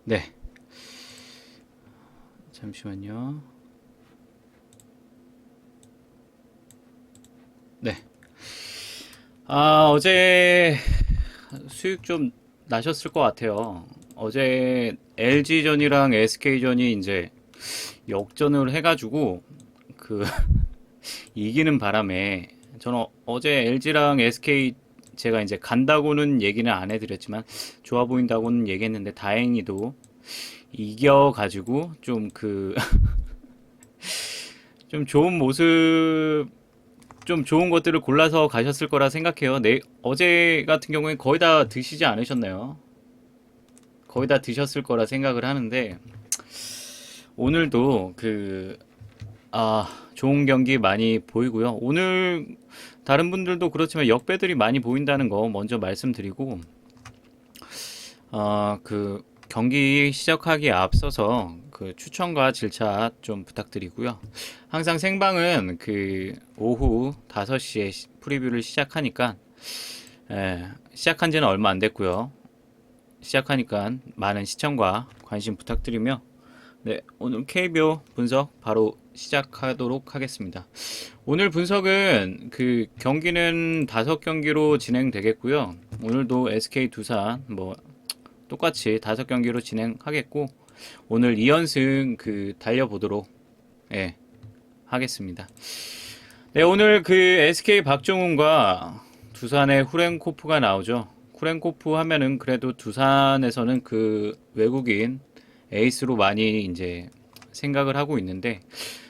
네, 잠시만요. 네. 어제 수익 좀 나셨을 것 같아요. 어제 LG전이랑 SK전이 이제 역전을 해가지고 그 이기는 바람에 저는 어제 LG랑 SK 제가 이제 간다고는 얘기는 안 해드렸지만 좋아 보인다고는 얘기했는데 다행히도 이겨가지고 좀 좀 좋은 모습 좀 좋은 것들을 골라서 가셨을 거라 생각해요. 어제 같은 경우에 거의 다 드시지 않으셨나요? 거의 다 드셨을 거라 생각을 하는데, 오늘도 좋은 경기 많이 보이고요. 오늘 다른 분들도 그렇지만 역배들이 많이 보인다는 거 먼저 말씀드리고, 경기 시작하기에 앞서서 그 추천과 질차 좀 부탁드리고요. 항상 생방은 오후 5시에 프리뷰를 시작하니까, 시작한 지는 얼마 안 됐고요. 시작하니까 많은 시청과 관심 부탁드리며, 네, 오늘 KBO 분석 바로 시작하도록 하겠습니다. 오늘 분석은 경기는 5경기로 진행되겠고요. 오늘도 SK 두산 똑같이 5경기로 진행하겠고, 오늘 2연승 달려보도록, 예, 하겠습니다. 네, 오늘 SK 박정훈과 두산의 후렌코프가 나오죠. 후렌코프 하면은 그래도 두산에서는 외국인 에이스로 많이 이제 생각을 하고 있는데,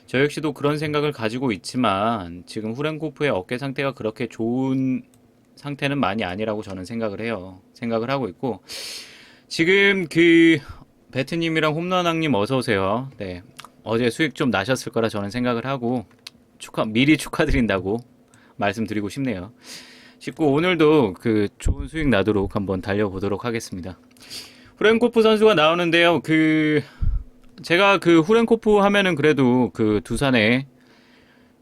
저 역시도 그런 생각을 가지고 있지만 지금 후렌코프의 어깨 상태가 그렇게 좋은 상태는 많이 아니라고 저는 생각을 해요. 생각을 하고 있고, 지금 베트님이랑 홈런왕님 어서 오세요. 네, 어제 수익 좀 나셨을 거라 저는 생각을 하고 미리 축하드린다고 말씀드리고 싶네요. 싶고 오늘도 좋은 수익 나도록 한번 달려보도록 하겠습니다. 후렌코프 선수가 나오는데요. 제가 후렌코프 하면은 그래도 두산의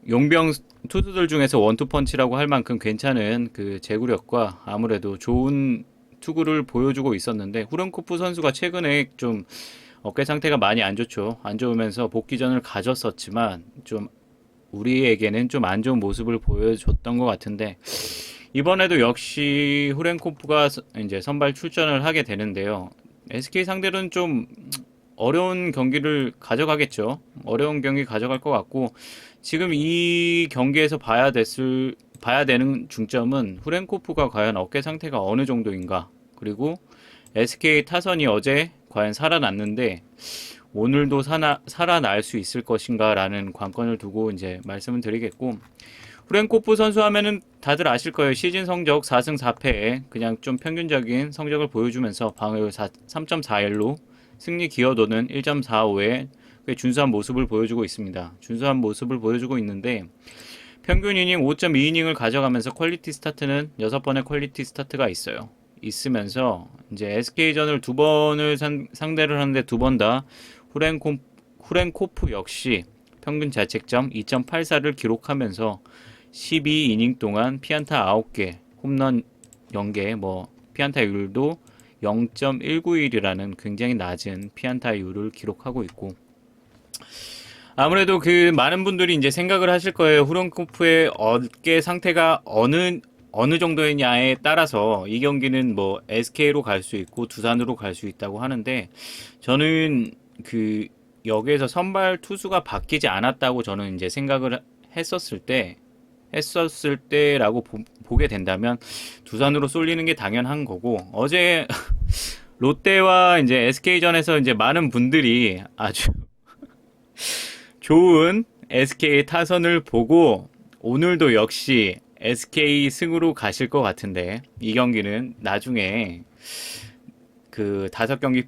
용병 투수들 중에서 원투펀치라고 할 만큼 괜찮은 제구력과 아무래도 좋은 투구를 보여주고 있었는데, 후렌코프 선수가 최근에 좀 어깨 상태가 많이 안 좋죠. 안 좋으면서 복귀전을 가졌었지만 좀 우리에게는 좀 안 좋은 모습을 보여줬던 것 같은데, 이번에도 역시 후렌코프가 이제 선발 출전을 하게 되는데요. SK 상대로는 좀 어려운 경기를 가져가겠죠. 어려운 경기 가져갈 것 같고, 지금 이 경기에서 봐야 되는 중점은 후렌코프가 과연 어깨 상태가 어느 정도인가, 그리고 SK 타선이 어제 과연 살아났는데 오늘도 살아날 수 있을 것인가라는 관건을 두고 이제 말씀을 드리겠고, 후렌코프 선수 하면은 다들 아실 거예요. 시즌 성적 4승 4패에 그냥 좀 평균적인 성적을 보여주면서 방어율 3.41로 승리 기여도는 1.45에 준수한 모습을 보여주고 있습니다. 준수한 모습을 보여주고 있는데, 평균 이닝 5.2이닝을 가져가면서 퀄리티 스타트는 6번의 퀄리티 스타트가 있으면서 이제 SK전을 2번을 상대를 하는데 2번 다 후렌코프 역시 평균 자책점 2.84를 기록하면서 12이닝 동안 피안타 9개, 홈런 0개, 피안타율도 0.191이라는 굉장히 낮은 피안타율을 기록하고 있고, 아무래도 많은 분들이 이제 생각을 하실 거예요. 후렌코프의 어깨 상태가 어느 정도냐에 따라서 이 경기는 SK로 갈 수 있고 두산으로 갈 수 있다고 하는데, 저는 여기에서 선발 투수가 바뀌지 않았다고 저는 이제 생각을 했었을 때라고 보게 된다면 두산으로 쏠리는 게 당연한 거고, 어제 롯데와 이제 SK전에서 이제 많은 분들이 아주 좋은 SK 타선을 보고 오늘도 역시 SK 승으로 가실 것 같은데, 이 경기는 나중에 5경기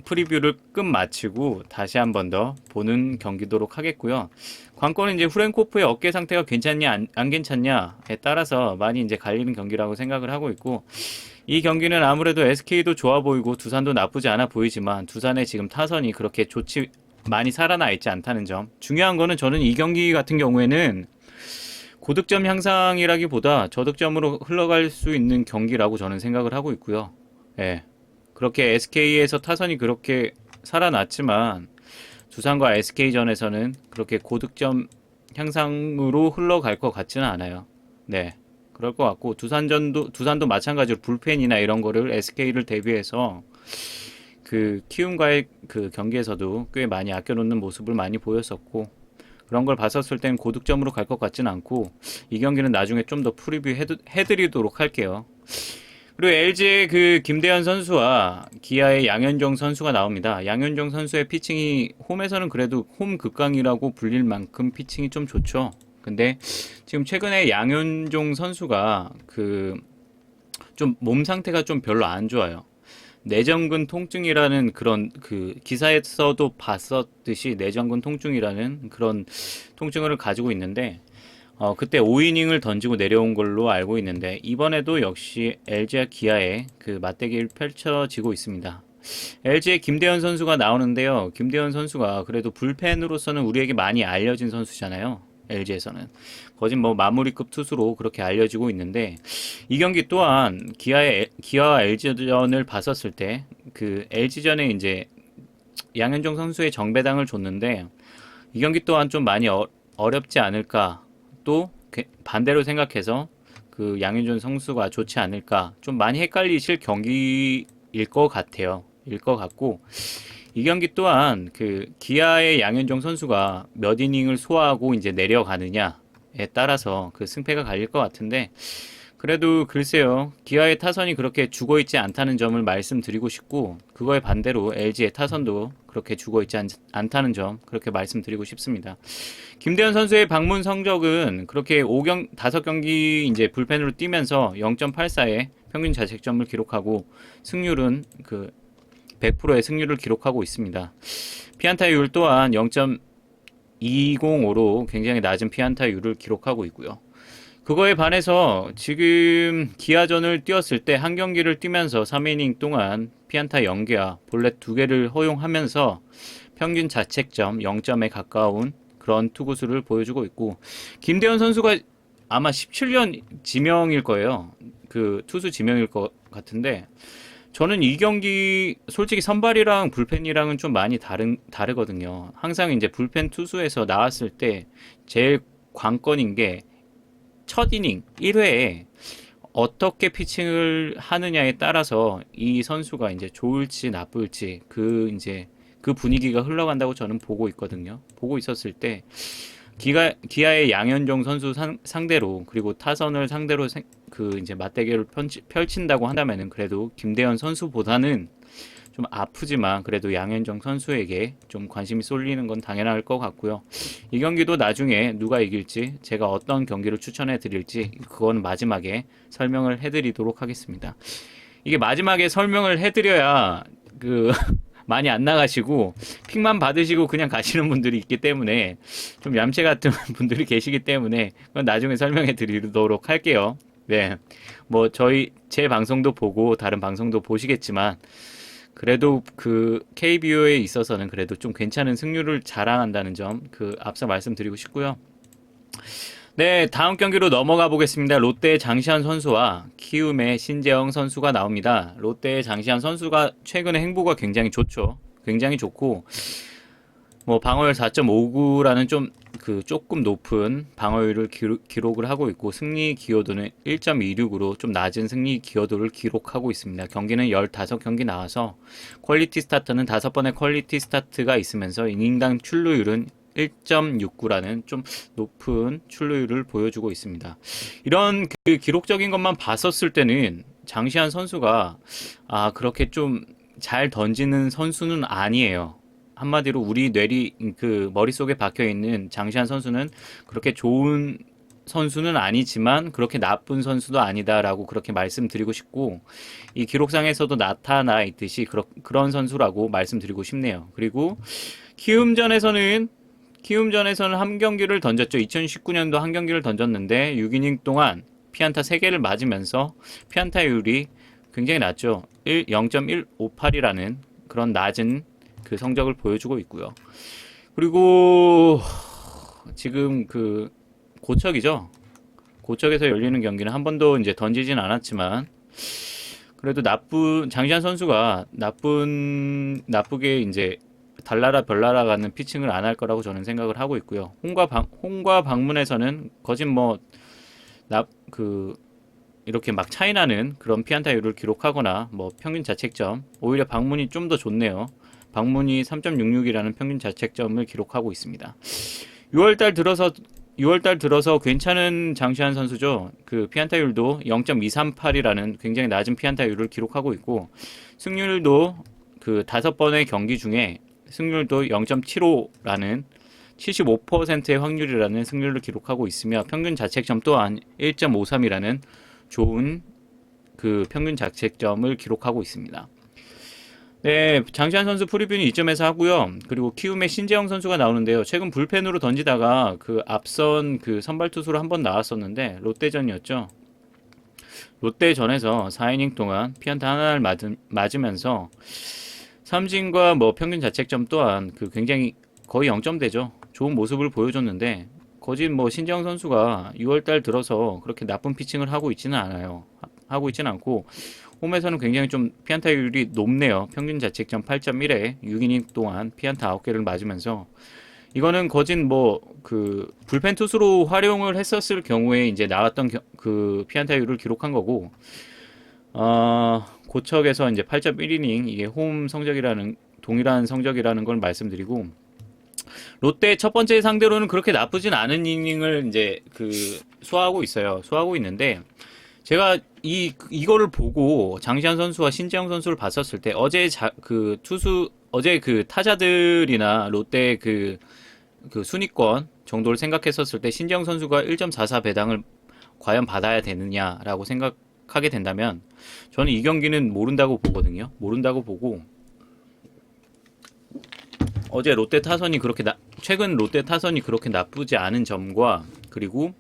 프리뷰를 끝마치고 다시 한 번 더 보는 경기도록 하겠고요. 관건은 이제 후렌코프의 어깨 상태가 괜찮냐 안 괜찮냐에 따라서 많이 이제 갈리는 경기라고 생각을 하고 있고, 이 경기는 아무래도 SK도 좋아 보이고 두산도 나쁘지 않아 보이지만 두산의 지금 타선이 그렇게 많이 살아나 있지 않다는 점. 중요한 거는 저는 이 경기 같은 경우에는 고득점 향상이라기보다 저득점으로 흘러갈 수 있는 경기라고 저는 생각을 하고 있고요. 예. 그렇게 SK에서 타선이 그렇게 살아났지만 두산과 SK전에서는 그렇게 고득점 향상으로 흘러갈 것 같지는 않아요. 네. 그럴 것 같고 두산도 마찬가지로 불펜이나 이런 거를 SK를 대비해서 그 키움과의 그 경기에서도 꽤 많이 아껴놓는 모습을 많이 보였었고 그런 걸 봤었을 땐 고득점으로 갈 것 같진 않고 이 경기는 나중에 좀 더 프리뷰 해드리도록 할게요. 그리고 LG의 그 김대현 선수와 기아의 양현종 선수가 나옵니다. 양현종 선수의 피칭이 홈에서는 그래도 홈 극강이라고 불릴 만큼 피칭이 좀 좋죠. 근데 지금 최근에 양현종 선수가 그 좀 몸 상태가 좀 별로 안 좋아요. 내전근 통증이라는 그런 그 기사에서도 봤었듯이 내전근 통증이라는 그런 통증을 가지고 있는데 그때 5이닝을 던지고 내려온 걸로 알고 있는데 이번에도 역시 LG와 기아의 그 맞대결이 펼쳐지고 있습니다. LG의 김대현 선수가 나오는데요. 김대현 선수가 그래도 불펜으로서는 우리에게 많이 알려진 선수잖아요. LG에서는 거진 뭐 마무리급 투수로 그렇게 알려지고 있는데 이 경기 또한 기아와 LG전을 봤었을 때 그 LG전에 이제 양현종 선수의 정배당을 줬는데 이 경기 또한 좀 많이 어렵지 않을까 또 반대로 생각해서 그 양현종 선수가 좋지 않을까 좀 많이 헷갈리실 경기일 것 같아요. 일 것 같고 이 경기 또한 그 기아의 양현종 선수가 몇 이닝을 소화하고 이제 내려가느냐에 따라서 그 승패가 갈릴 것 같은데 그래도 글쎄요. 기아의 타선이 그렇게 죽어있지 않다는 점을 말씀드리고 싶고 그거에 반대로 LG의 타선도 그렇게 죽어있지 않다는 점 그렇게 말씀드리고 싶습니다. 김대현 선수의 방문 성적은 그렇게 5경기 이제 불펜으로 뛰면서 0.84의 평균 자책점을 기록하고 승률은 그 100%의 승률을 기록하고 있습니다. 피안타율 또한 0.205로 굉장히 낮은 피안타율을 기록하고 있고요. 그거에 반해서 지금 기아전을 뛰었을 때 한 경기를 뛰면서 3이닝 동안 피안타 0개와 볼넷 2개를 허용하면서 평균 자책점 0점에 가까운 그런 투구수를 보여주고 있고 김대현 선수가 아마 17년 지명일 거예요. 그 투수 지명일 것 같은데 저는 이 경기 솔직히 선발이랑 불펜이랑은 좀 많이 다르거든요. 항상 이제 불펜 투수에서 나왔을 때 제일 관건인 게 첫 이닝 1회에 어떻게 피칭을 하느냐에 따라서 이 선수가 이제 좋을지 나쁠지 그 이제 그 분위기가 흘러간다고 저는 보고 있거든요. 보고 있었을 때 기아의 양현종 선수 상대로 그리고 타선을 상대로 그 이제 맞대결을 펼친다고 한다면은 그래도 김대현 선수보다는 좀 아프지만 그래도 양현종 선수에게 좀 관심이 쏠리는 건 당연할 것 같고요. 이 경기도 나중에 누가 이길지 제가 어떤 경기를 추천해 드릴지 그거는 마지막에 설명을 해드리도록 하겠습니다. 이게 마지막에 설명을 해드려야 그 많이 안 나가시고 픽만 받으시고 그냥 가시는 분들이 있기 때문에 좀 얌체 같은 분들이 계시기 때문에 그건 나중에 설명해 드리도록 할게요. 네. 뭐 제 방송도 보고 다른 방송도 보시겠지만 그래도 그 KBO에 있어서는 그래도 좀 괜찮은 승률을 자랑한다는 점 그 앞서 말씀드리고 싶고요. 네, 다음 경기로 넘어가 보겠습니다. 롯데의 장시환 선수와 키움의 신재영 선수가 나옵니다. 롯데의 장시환 선수가 최근에 행보가 굉장히 좋죠. 굉장히 좋고 뭐 방어율 4.59라는 좀 그 조금 높은 방어율을 기록을 하고 있고 승리 기여도는 1.26으로 좀 낮은 승리 기여도를 기록하고 있습니다. 경기는 15경기 나와서 퀄리티 스타트는 5번의 퀄리티 스타트가 있으면서 이닝당 출루율은 1.69라는 좀 높은 출루율을 보여주고 있습니다. 이런 그 기록적인 것만 봤었을 때는 장시환 선수가 그렇게 좀 잘 던지는 선수는 아니에요. 한마디로 우리 그 머릿속에 박혀 있는 장시환 선수는 그렇게 좋은 선수는 아니지만 그렇게 나쁜 선수도 아니다라고 그렇게 말씀드리고 싶고 이 기록상에서도 나타나 있듯이 그런 선수라고 말씀드리고 싶네요. 그리고 키움전에서는 한 경기를 던졌죠. 2019년도 한 경기를 던졌는데 6이닝 동안 피안타 3개를 맞으면서 피안타율이 굉장히 낮죠. 0.158이라는 그런 낮은 그 성적을 보여주고 있고요. 그리고 지금 그 고척이죠. 고척에서 열리는 경기는 한 번도 이제 던지진 않았지만 그래도 장시환 선수가 나쁘게 이제 달나라 별나라 가는 피칭을 안 할 거라고 저는 생각을 하고 있고요. 홈과 방문에서는 거진 그 이렇게 막 차이나는 그런 피안타율을 기록하거나 뭐 평균 자책점, 오히려 방문이 좀 더 좋네요. 방문이 3.66이라는 평균 자책점을 기록하고 있습니다. 6월달 들어서 괜찮은 장시환 선수죠. 그 피안타율도 0.238이라는 굉장히 낮은 피안타율을 기록하고 있고, 승률도 그 5번의 경기 중에 승률도 0.75라는 75%의 확률이라는 승률을 기록하고 있으며, 평균 자책점 또한 1.53이라는 좋은 그 평균 자책점을 기록하고 있습니다. 네, 장시환 선수 프리뷰는 이점에서 하고요. 그리고 키움의 신재영 선수가 나오는데요. 최근 불펜으로 던지다가 그 앞선 그 선발 투수로 한번 나왔었는데 롯데전이었죠. 롯데전에서 4이닝 동안 피안타 하나를 맞으면서 삼진과 뭐 평균 자책점 또한 그 굉장히 거의 0점대죠. 좋은 모습을 보여줬는데 거진 뭐 신재영 선수가 6월달 들어서 그렇게 나쁜 피칭을 하고 있지는 않아요. 하고 있지는 않고 홈에서는 굉장히 좀 피안타율이 높네요. 평균 자책점 8.1에 6이닝 동안 피안타 9개를 맞으면서 이거는 거진 뭐 그 불펜 투수로 활용을 했었을 경우에 이제 나왔던 그 피안타율을 기록한 거고, 고척에서 이제 8.1이닝 이게 홈 성적이라는 동일한 성적이라는 걸 말씀드리고, 롯데 첫 번째 상대로는 그렇게 나쁘진 않은 이닝을 이제 그 소화하고 있어요. 소화하고 있는데 제가 이거를 보고 장시환 선수와 신재영 선수를 봤었을 때 어제 그 타자들이나 롯데 그 순위권 정도를 생각했었을 때 신재영 선수가 1.44 배당을 과연 받아야 되느냐라고 생각하게 된다면 저는 이 경기는 모른다고 보거든요. 모른다고 보고, 어제 최근 롯데 타선이 그렇게 나쁘지 않은 점과, 그리고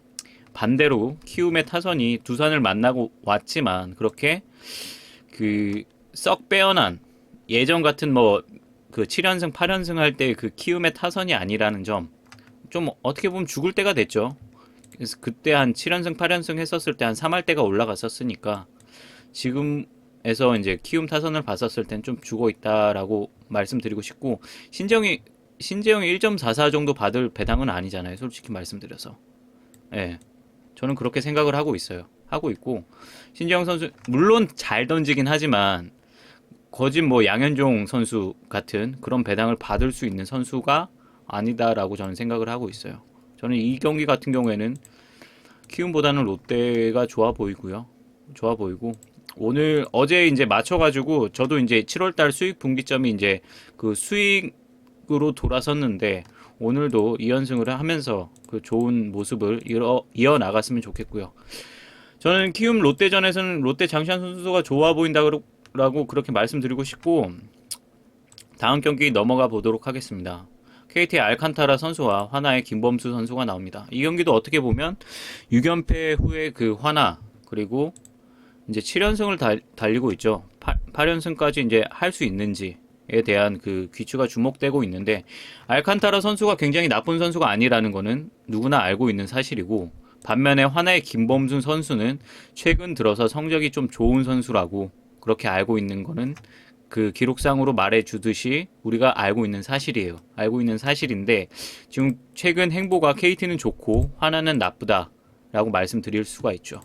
반대로 키움의 타선이 두산을 만나고 왔지만 그렇게 그 썩 빼어난 예전 같은 뭐 그 7연승 8연승 할 때 그 키움의 타선이 아니라는 점, 좀 어떻게 보면 죽을 때가 됐죠. 그래서 그때 한 7연승 8연승 했었을 때 한 3할 때가 올라갔었으니까 지금에서 이제 키움 타선을 봤었을 땐 좀 죽어 있다라고 말씀드리고 싶고, 신재영이 1.44 정도 받을 배당은 아니잖아요. 솔직히 말씀드려서. 예. 저는 그렇게 생각을 하고 있어요. 하고 있고, 신재영 선수 물론 잘 던지긴 하지만 거진 뭐 양현종 선수 같은 그런 배당을 받을 수 있는 선수가 아니다라고 저는 생각을 하고 있어요. 저는 이 경기 같은 경우에는 키움보다는 롯데가 좋아 보이고요. 좋아 보이고, 어제 이제 맞춰가지고 저도 이제 7월달 수익 분기점이 이제 그 수익으로 돌아섰는데, 오늘도 2연승을 하면서 그 좋은 모습을 이어나갔으면 좋겠고요. 저는 키움 롯데전에서는 롯데 장시환 선수가 좋아 보인다고 그렇게 말씀드리고 싶고, 다음 경기 넘어가 보도록 하겠습니다. KT의 알칸타라 선수와 화나의 김범수 선수가 나옵니다. 이 경기도 어떻게 보면 6연패 후에 그 화나, 그리고 이제 7연승을 달리고 있죠. 8연승까지 이제 할 수 있는지에 대한 그 귀추가 주목되고 있는데, 알칸타라 선수가 굉장히 나쁜 선수가 아니라는 거는 누구나 알고 있는 사실이고, 반면에 화나의 김범수 선수는 최근 들어서 성적이 좀 좋은 선수라고 그렇게 알고 있는 거는 그 기록상으로 말해주듯이 우리가 알고 있는 사실이에요. 알고 있는 사실인데, 지금 최근 행보가 KT는 좋고 화나는 나쁘다라고 말씀드릴 수가 있죠.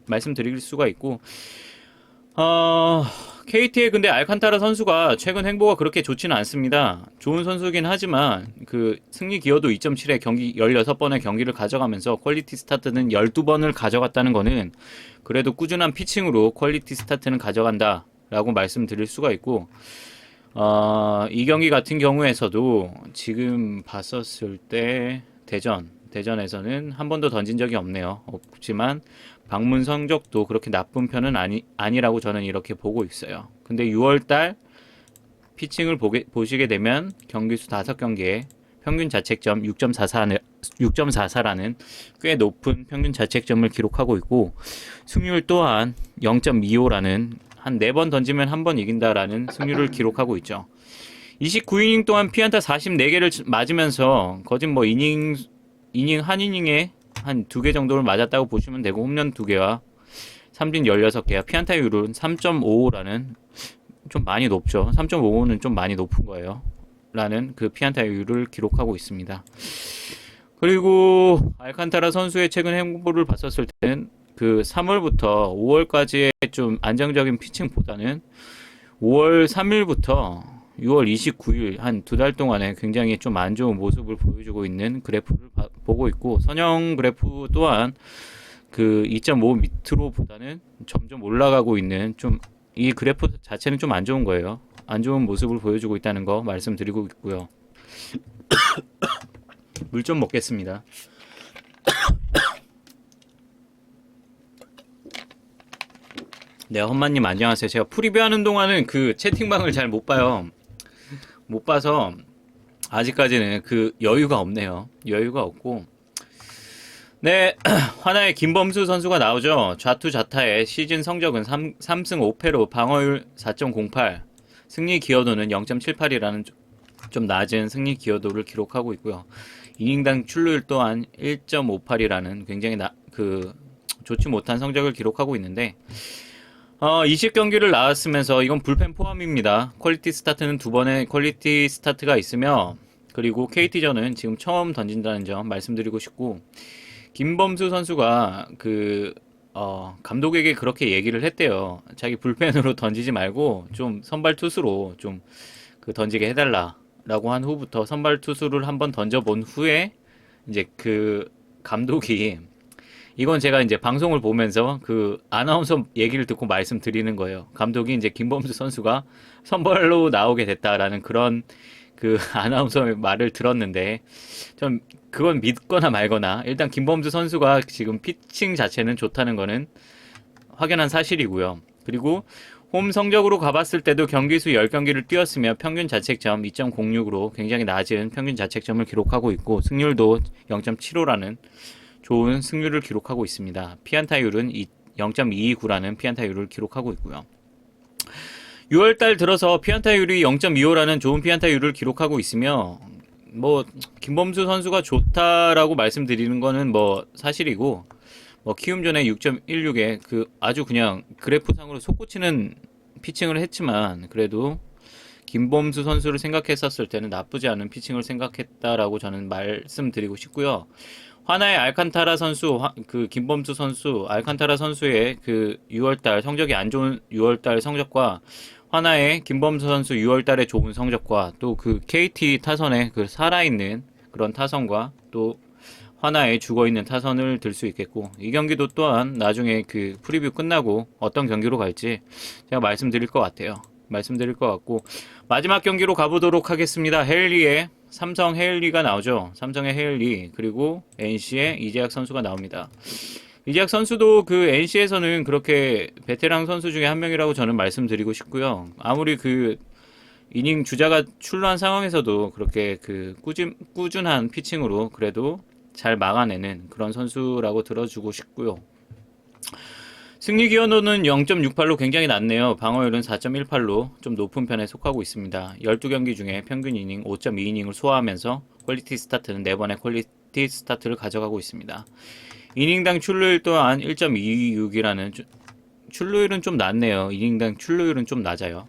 말씀드릴 수가 있고, KT의 근데 알칸타라 선수가 최근 행보가 그렇게 좋지는 않습니다. 좋은 선수긴 하지만 그 승리 기여도 2.7에 경기 16번의 경기를 가져가면서 퀄리티 스타트는 12번을 가져갔다는 거는 그래도 꾸준한 피칭으로 퀄리티 스타트는 가져간다라고 말씀드릴 수가 있고, 이 경기 같은 경우에서도 지금 봤었을 때 대전에서는 한 번도 던진 적이 없지만 방문 성적도 그렇게 나쁜 편은 아니라고 저는 이렇게 보고 있어요. 근데 6월달 피칭을 보시게 되면 경기수 5경기에 평균 자책점 6.44라는 꽤 높은 평균 자책점을 기록하고 있고, 승률 또한 0.25라는 한 4번 던지면 한 번 이긴다라는 승률을 기록하고 있죠. 29이닝 동안 피안타 44개를 맞으면서 거진 뭐 한 이닝에 한 2개 정도를 맞았다고 보시면 되고, 홈런 2개와 삼진 16개야. 피안타율은 3.55라는 좀 많이 높죠. 3.55는 좀 많이 높은 거예요. 라는 그 피안타율을 기록하고 있습니다. 그리고 알칸타라 선수의 최근 행보를 봤었을 때는 그 3월부터 5월까지의 좀 안정적인 피칭보다는 5월 3일부터 6월 29일 한 두 달 동안에 굉장히 좀 안 좋은 모습을 보여주고 있는 그래프를 보고 있고, 선형 그래프 또한 그 2.5 밑으로 보다는 점점 올라가고 있는, 좀 이 그래프 자체는 좀 안 좋은 거예요. 안 좋은 모습을 보여주고 있다는 거 말씀드리고 있고요. 물 좀 먹겠습니다. 네, 험마님 안녕하세요. 제가 프리뷰 하는 동안은 그 채팅방을 잘 못 봐요. 못 봐서 아직까지는 그 여유가 없네요. 여유가 없고. 네, 하나의 김범수 선수가 나오죠. 좌투 좌타의 시즌 성적은 3승 5패로 방어율 4.08, 승리 기여도는 0.78이라는 좀 낮은 승리 기여도를 기록하고 있고요. 이닝당 출루율 또한 1.58이라는 굉장히 좋지 못한 성적을 기록하고 있는데, 20경기를 나왔으면서, 이건 불펜 포함입니다. 퀄리티 스타트는 두 번의 퀄리티 스타트가 있으며, 그리고 KT전은 지금 처음 던진다는 점 말씀드리고 싶고, 김범수 선수가 감독에게 그렇게 얘기를 했대요. 자기 불펜으로 던지지 말고 좀 선발 투수로 좀 던지게 해달라라고 한 후부터 선발 투수를 한번 던져본 후에 이제 그 감독이, 이건 제가 이제 방송을 보면서 그 아나운서 얘기를 듣고 말씀드리는 거예요. 감독이 이제 김범수 선수가 선발로 나오게 됐다라는 그런 그 아나운서의 말을 들었는데, 좀 그건 믿거나 말거나, 일단 김범수 선수가 지금 피칭 자체는 좋다는 거는 확연한 사실이고요. 그리고 홈 성적으로 가봤을 때도 경기수 10경기를 뛰었으며 평균 자책점 2.06으로 굉장히 낮은 평균 자책점을 기록하고 있고, 승률도 0.75라는 좋은 승률을 기록하고 있습니다. 피안타율은 0.229라는 피안타율을 기록하고 있고요. 6월달 들어서 피안타율이 0.25라는 좋은 피안타율을 기록하고 있으며, 뭐 김범수 선수가 좋다라고 말씀드리는 거는 뭐 사실이고, 뭐 키움 전에 6.16에 그 아주 그냥 그래프상으로 솟구치는 피칭을 했지만, 그래도 김범수 선수를 생각했었을 때는 나쁘지 않은 피칭을 생각했다라고 저는 말씀드리고 싶고요. 하나의 알칸타라 선수, 그 김범수 선수, 알칸타라 선수의 그 6월달 성적이 안 좋은 6월달 성적과, 하나의 김범수 선수 6월달에 좋은 성적과, 또 그 KT 타선의 그 살아있는 그런 타선과, 또 하나의 죽어있는 타선을 들 수 있겠고, 이 경기도 또한 나중에 그 프리뷰 끝나고 어떤 경기로 갈지 제가 말씀드릴 것 같아요. 말씀드릴 것 같고, 마지막 경기로 가보도록 하겠습니다. 헤일리의 삼성 헤일리가 나오죠. 삼성의 헤일리, 그리고 NC의 이재학 선수가 나옵니다. 이재학 선수도 그 NC에서는 그렇게 베테랑 선수 중에 한 명이라고 저는 말씀드리고 싶고요. 아무리 그 이닝 주자가 출루한 상황에서도 그렇게 그 꾸준한 피칭으로 그래도 잘 막아내는 그런 선수라고 들어주고 싶고요. 승리 기여도는 0.68로 굉장히 낮네요. 방어율은 4.18로 좀 높은 편에 속하고 있습니다. 12경기 중에 평균 이닝 5.2이닝을 소화하면서 퀄리티 스타트는 4번의 퀄리티 스타트를 가져가고 있습니다. 이닝당 출루율 또한 1.26이라는 출루율은 좀 낮네요. 이닝당 출루율은 좀 낮아요.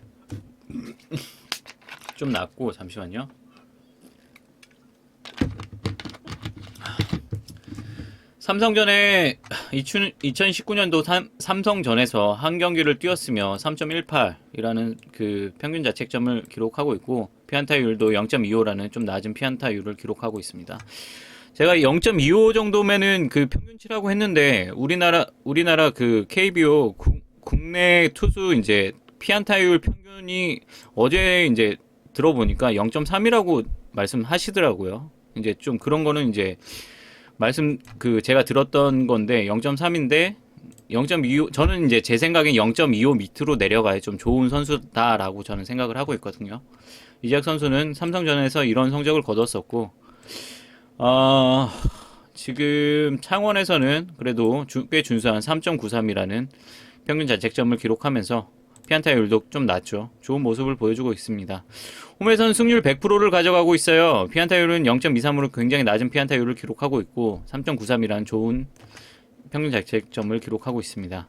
좀 낮고, 잠시만요. 삼성전에 2019년도 삼성전에서 한 경기를 뛰었으며 3.18이라는 그 평균 자책점을 기록하고 있고, 피안타율도 0.25라는 좀 낮은 피안타율을 기록하고 있습니다. 제가 0.25 정도면은 그 평균치라고 했는데, 우리나라 그 KBO 국내 투수 이제 피안타율 평균이 어제 이제 들어보니까 0.3이라고 말씀하시더라고요. 이제 좀 그런 거는 이제 제가 들었던 건데, 0.3인데 0.25, 저는 이제 제 생각엔 0.25 밑으로 내려가야 좀 좋은 선수다라고 저는 생각을 하고 있거든요. 이재학 선수는 삼성전에서 이런 성적을 거뒀었고, 지금 창원에서는 그래도 꽤 준수한 3.93이라는 평균 자책점을 기록하면서 피안타율도 좀 낮죠. 좋은 모습을 보여주고 있습니다. 홈에서는 승률 100%를 가져가고 있어요. 피안타율은 0.23으로 굉장히 낮은 피안타율을 기록하고 있고, 3.93이라는 좋은 평균 자책점을 기록하고 있습니다.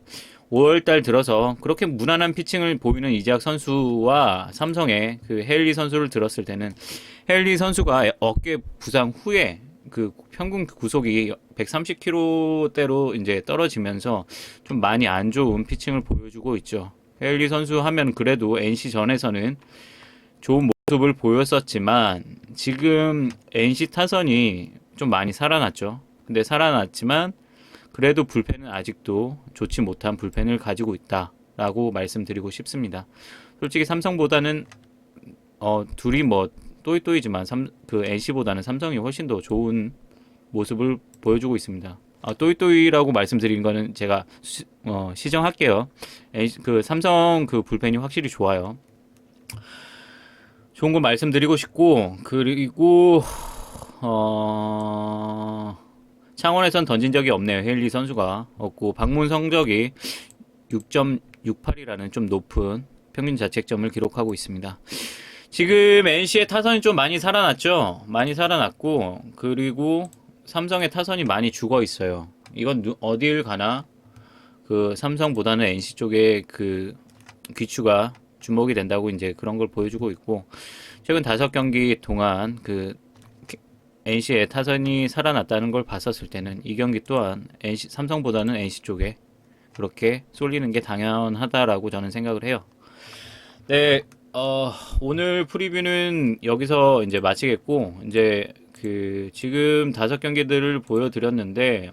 5월달 들어서 그렇게 무난한 피칭을 보이는 이재학 선수와 삼성의 그 헤일리 선수를 들었을 때는 헤일리 선수가 어깨 부상 후에 그 평균 구속이 130km대로 이제 떨어지면서 좀 많이 안 좋은 피칭을 보여주고 있죠. 헤일리 선수 하면 그래도 NC 전에서는 좋은 모습을 보였었지만 지금 NC 타선이 좀 많이 살아났죠. 근데 살아났지만 그래도 불펜은 아직도 좋지 못한 불펜을 가지고 있다라고 말씀드리고 싶습니다. 솔직히 삼성보다는 둘이 뭐 또이또이지만 그 NC보다는 삼성이 훨씬 더 좋은 모습을 보여주고 있습니다. 또이또이라고 말씀드린 거는 제가 시정할게요. 그 삼성 그 불펜이 확실히 좋아요. 좋은 거 말씀드리고 싶고 그리고 창원에선 던진 적이 없네요. 헤일리 선수가 없고 방문 성적이 6.68이라는 좀 높은 평균 자책점을 기록하고 있습니다. 지금 NC의 타선이 좀 많이 살아났죠. 많이 살아났고 그리고 삼성의 타선이 많이 죽어 있어요. 이건 어딜 가나 그 삼성보다는 NC 쪽에 그 귀추가 주목이 된다고 이제 그런 걸 보여주고 있고 최근 5경기 동안 그 NC의 타선이 살아났다는 걸 봤었을 때는 이 경기 또한 삼성보다는 NC 쪽에 그렇게 쏠리는 게 당연하다라고 저는 생각을 해요. 네, 오늘 프리뷰는 여기서 이제 마치겠고 이제 그 지금 5경기들을 보여드렸는데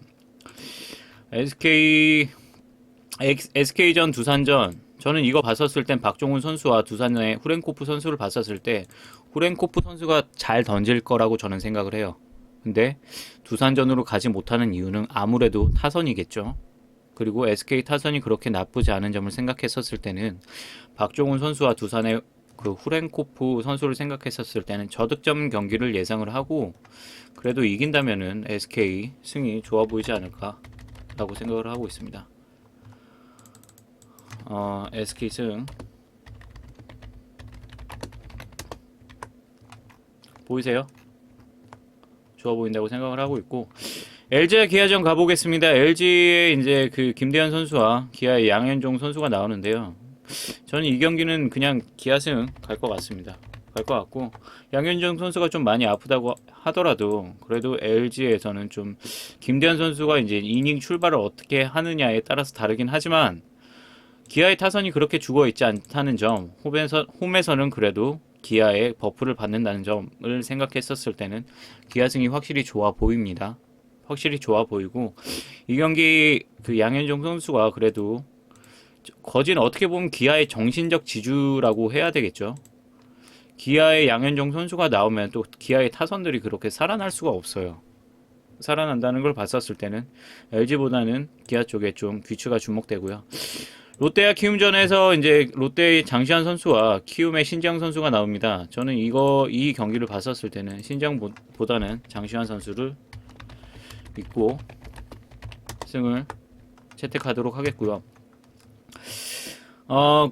SK전 두산전 저는 이거 봤었을 땐 박종훈 선수와 두산의 후렌코프 선수를 봤었을 때 후렌코프 선수가 잘 던질 거라고 저는 생각을 해요. 근데 두산전으로 가지 못하는 이유는 아무래도 타선이겠죠. 그리고 SK 타선이 그렇게 나쁘지 않은 점을 생각했었을 때는 박종훈 선수와 두산의 그 후렌코프 선수를 생각했었을 때는 저득점 경기를 예상을 하고 그래도 이긴다면은 SK 승이 좋아 보이지 않을까라고 생각을 하고 있습니다. SK 승 보이세요? 좋아 보인다고 생각을 하고 있고 LG와 기아전 가보겠습니다. LG의 이제 그 김대현 선수와 기아의 양현종 선수가 나오는데요. 저는 이 경기는 그냥 기아승 갈 것 같습니다. 갈 것 같고 양현종 선수가 좀 많이 아프다고 하더라도 그래도 LG에서는 좀 김대현 선수가 이제 이닝 출발을 어떻게 하느냐에 따라서 다르긴 하지만 기아의 타선이 그렇게 죽어 있지 않다는 점, 홈에서는 그래도 기아의 버프를 받는다는 점을 생각했었을 때는 기아승이 확실히 좋아 보입니다. 확실히 좋아 보이고 이 경기 그 양현종 선수가 그래도 거진 어떻게 보면 기아의 정신적 지주라고 해야 되겠죠. 기아의 양현종 선수가 나오면 또 기아의 타선들이 그렇게 살아날 수가 없어요. 살아난다는 걸 봤었을 때는 LG보다는 기아 쪽에 좀 귀추가 주목되고요. 롯데와 키움전에서 이제 롯데의 장시환 선수와 키움의 신지영 선수가 나옵니다. 저는 이 경기를 봤었을 때는 신지영보다는 장시환 선수를 믿고 승을 채택하도록 하겠고요.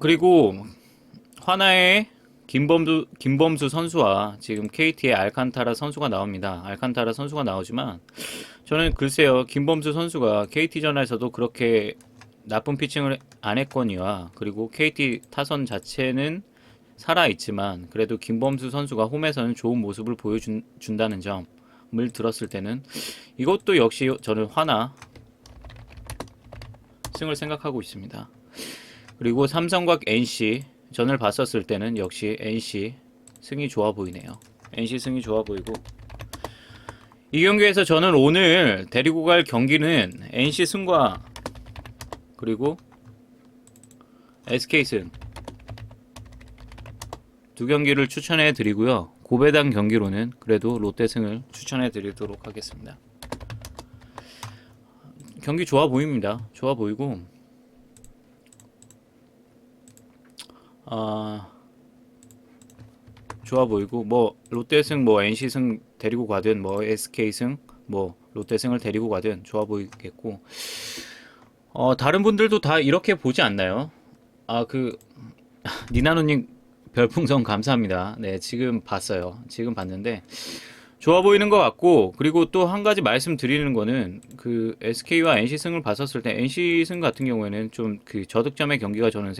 그리고 하나의 김범수 선수와 지금 KT의 알칸타라 선수가 나옵니다. 알칸타라 선수가 나오지만 저는 글쎄요, 김범수 선수가 KT전에서도 그렇게 나쁜 피칭을 안 했거니와 그리고 KT 타선 자체는 살아있지만 그래도 김범수 선수가 홈에서는 좋은 모습을 보여준다는 점을 들었을 때는 이것도 역시 저는 하나 승을 생각하고 있습니다. 그리고 삼성과 NC 전을 봤었을 때는 역시 NC 승이 좋아 보이네요. NC 승이 좋아 보이고 이 경기에서 저는 오늘 데리고 갈 경기는 NC 승과 그리고 SK 승 두 경기를 추천해 드리고요. 고배당 경기로는 그래도 롯데 승을 추천해 드리도록 하겠습니다. 경기 좋아 보입니다. 좋아 보이고 좋아 보이고 뭐 롯데 승 뭐 NC 승 데리고 가든 뭐 SK 승 뭐 롯데 승을 데리고 가든 좋아 보이겠고 다른 분들도 다 이렇게 보지 않나요? 니나노님 별풍선 감사합니다. 네, 지금 봤어요. 지금 봤는데 좋아 보이는 것 같고, 그리고 또 한 가지 말씀드리는 거는 그 SK와 NC승을 봤었을 때 NC승 같은 경우에는 좀 그 저득점의 경기가 저는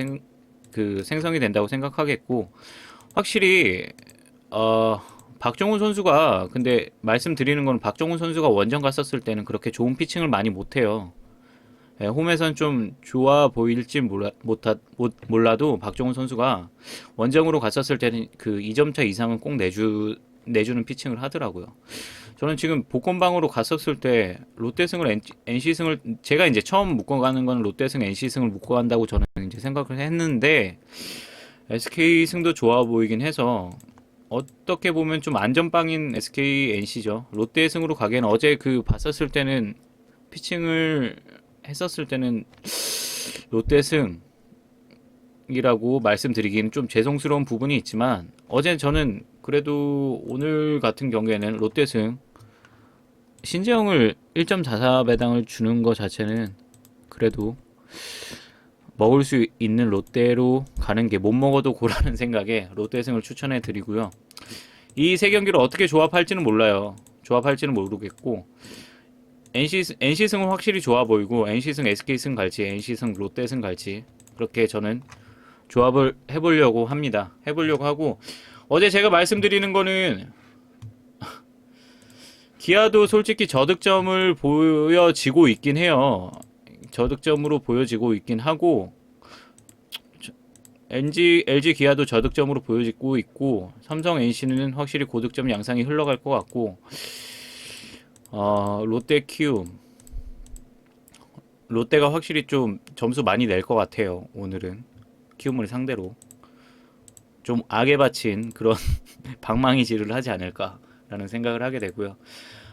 생성이 된다고 생각하겠고, 확실히 박정훈 선수가, 근데 말씀드리는 건 박정훈 선수가 원정 갔었을 때는 그렇게 좋은 피칭을 많이 못해요. 예, 홈에선 좀 좋아 보일지 몰라도 박정훈 선수가 원정으로 갔었을 때는 그 2점차 이상은 꼭 내주는 피칭을 하더라고요. 저는 지금 복권방으로 갔었을 때 롯데승을 NC승을 제가 이제 처음 묶어가는 건 롯데승 NC승을 묶어간다고 저는 이제 생각을 했는데 SK승도 좋아 보이긴 해서 어떻게 보면 좀 안전빵인 SK NC죠. 롯데승으로 가기에는 어제 그 봤었을 때는 피칭을 했었을 때는 롯데승이라고 말씀드리기는 좀 죄송스러운 부분이 있지만 어제 저는 그래도 오늘 같은 경우에는 롯데승 신재영을 1.44 배당을 주는 것 자체는 그래도 먹을 수 있는 롯데로 가는 게 못 먹어도 고라는 생각에 롯데승을 추천해 드리고요. 이 세 경기를 어떻게 조합할지는 몰라요. 조합할지는 모르겠고 NC승은 확실히 좋아 보이고 NC승 SK승 갈지 NC승 롯데승 갈지 그렇게 저는 조합을 해보려고 합니다. 해보려고 하고 어제 제가 말씀드리는 거는 기아도 솔직히 저득점을 보여지고 있긴 해요. 저득점으로 보여지고 있긴 하고 LG 기아도 저득점으로 보여지고 있고 삼성 NC는 확실히 고득점 양상이 흘러갈 것 같고 롯데 키움 롯데가 확실히 좀 점수 많이 낼 것 같아요. 오늘은 키움을 상대로 좀 악에 바친 그런 방망이질을 하지 않을까라는 생각을 하게 되고요.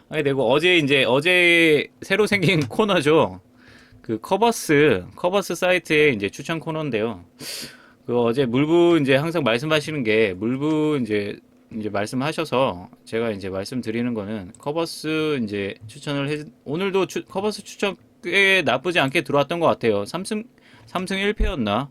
하게 되고 어제 새로 생긴 코너죠. 그 커버스 사이트의 이제 추천 코너인데요. 그 어제 물부 이제 항상 말씀하시는 게 물부 이제 말씀하셔서 제가 이제 말씀드리는 거는 커버스 이제 오늘도 커버스 추천 꽤 나쁘지 않게 들어왔던 것 같아요. 3승 1패였나?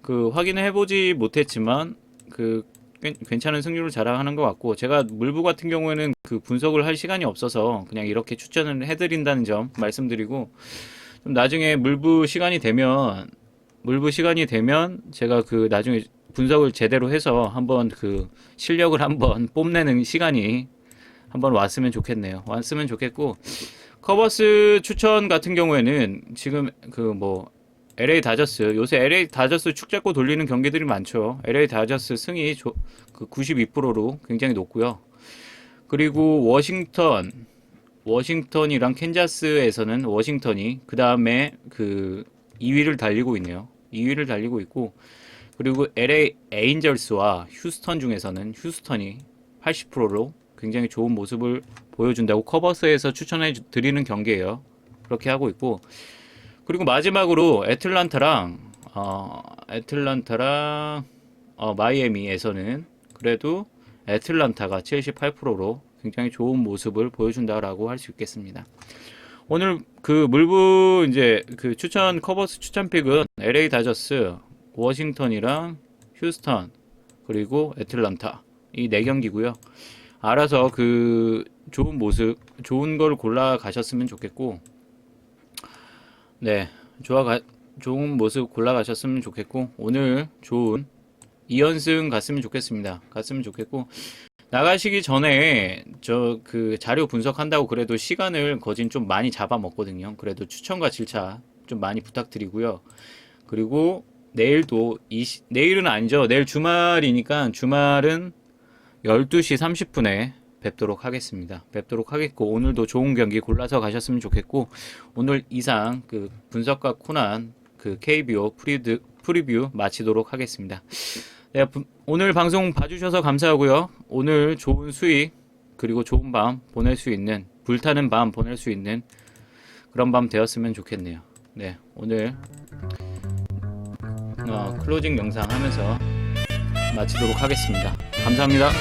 그 확인을 해보지 못했지만 그 괜찮은 승률을 자랑하는 것 같고 제가 물부 같은 경우에는 그 분석을 할 시간이 없어서 그냥 이렇게 추천을 해드린다는 점 말씀드리고 좀 나중에 물부 시간이 되면 제가 그 나중에 분석을 제대로 해서 한번 그 실력을 한번 뽐내는 시간이 한번 왔으면 좋겠네요. 왔으면 좋겠고 커버스 추천 같은 경우에는 지금 그 뭐 LA 다저스 요새 LA 다저스 축 잡고 돌리는 경기들이 많죠. LA 다저스 승이 그 92%로 굉장히 높고요. 그리고 워싱턴이랑 캔자스에서는 워싱턴이 그 다음에 그 2위를 달리고 있네요. 2위를 달리고 있고 그리고 LA 에인절스와 휴스턴 중에서는 휴스턴이 80%로 굉장히 좋은 모습을 보여준다고 커버스에서 추천해 드리는 경기예요. 그렇게 하고 있고 그리고 마지막으로 애틀란타랑 마이애미에서는 그래도 애틀란타가 78%로 굉장히 좋은 모습을 보여준다라고 할 수 있겠습니다. 오늘 그 물부 이제 그 커버스 추천픽은 LA 다저스, 워싱턴이랑 휴스턴 그리고 애틀란타 이 네 경기고요. 알아서 그 좋은 걸 골라 가셨으면 좋겠고 네, 좋은 모습 골라 가셨으면 좋겠고 오늘 좋은 2연승 갔으면 좋겠습니다. 갔으면 좋겠고 나가시기 전에 저 그 자료 분석한다고 그래도 시간을 거진 좀 많이 잡아먹거든요. 그래도 추천과 질차 좀 많이 부탁드리고요. 그리고 내일은 아니죠. 내일 주말이니까 주말은 12시 30분에 뵙도록 하겠고 오늘도 좋은 경기 골라서 가셨으면 좋겠고 오늘 이상 그 분석과 코난 그 KBO 프리뷰 마치도록 하겠습니다. 네, 오늘 방송 봐주셔서 감사하고요. 오늘 좋은 수익 그리고 좋은 밤 보낼 수 있는 불타는 밤 보낼 수 있는 그런 밤 되었으면 좋겠네요. 네, 오늘 클로징 영상 하면서 마치도록 하겠습니다. 감사합니다.